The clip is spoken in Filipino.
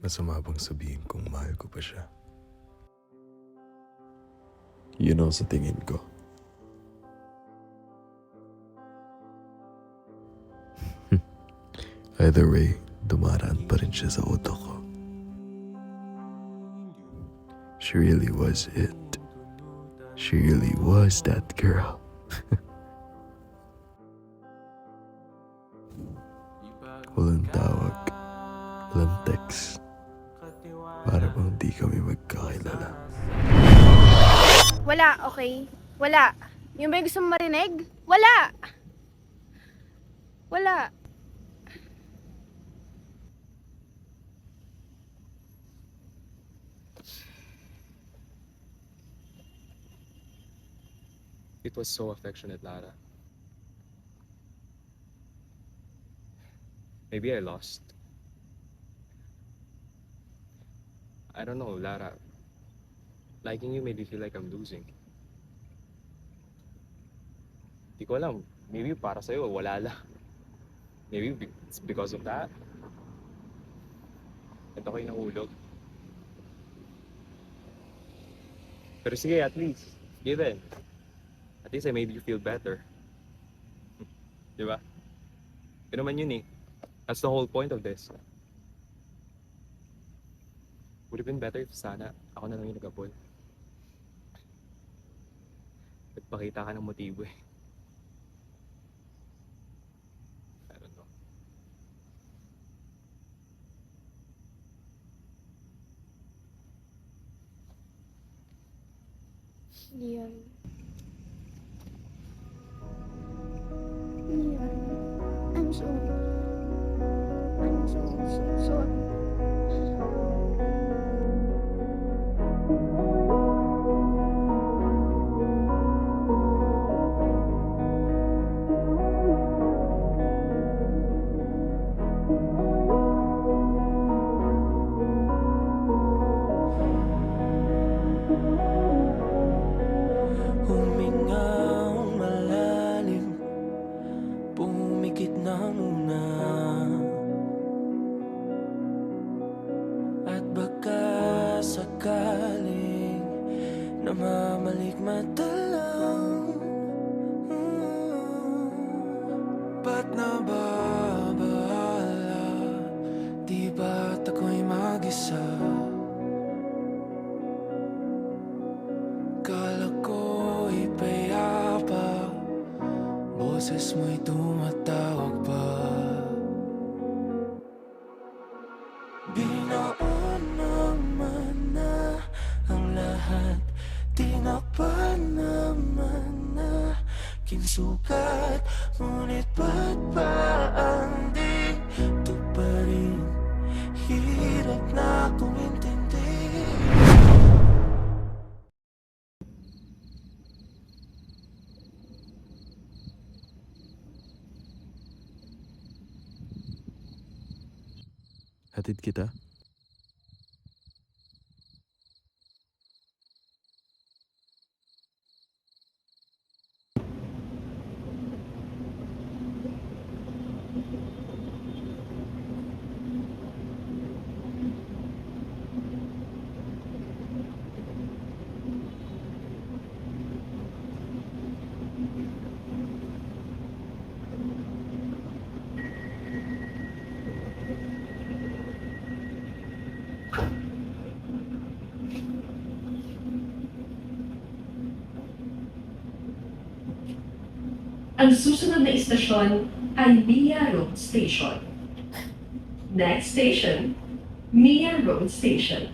Masama bang sabihin kung mahal ko pa siya? Yun ang sa tingin ko. Either way, dumaraan pa rin siya sa utak ko. She really was it. She really was that girl. Walang tawag, walang text. Para bang di kami magkakilala. Wala, okay? Wala. Yung ba yung gusto mong marinig? Wala! Wala. It was so affectionate, Lara. Maybe I lost. I don't know, Lara. Liking you made me feel like I'm losing. Di ko alam. Maybe para sa'yo, wala lang. Maybe it's because of that. Ito ko'y nahulog. Pero sige, at least. Given. At least I made you feel better. Di ba? Yun naman yun eh. That's the whole point of this. Would have been better if sana ako na lang yung nagabol. Nagpakita ka ng motibo eh. I don't know. Leon. Leon. I'm sorry. I'm so sorry. Humingang malalim, pumikit na muna. At baka sakaling namamalik lang. Ba't nababahala? Di ba't ako'y mag-isa? Kala ko'y payapa, boses mo'y tumatawag pa. Binaon naman na ang lahat, tinakpan naman na kinsukat. Ngunit ba't ba ang dito pa rin? Hirap na akong intindi. Hatid kita? Ang susunod na istasyon ay Mia Road Station. Next station, Mia Road Station.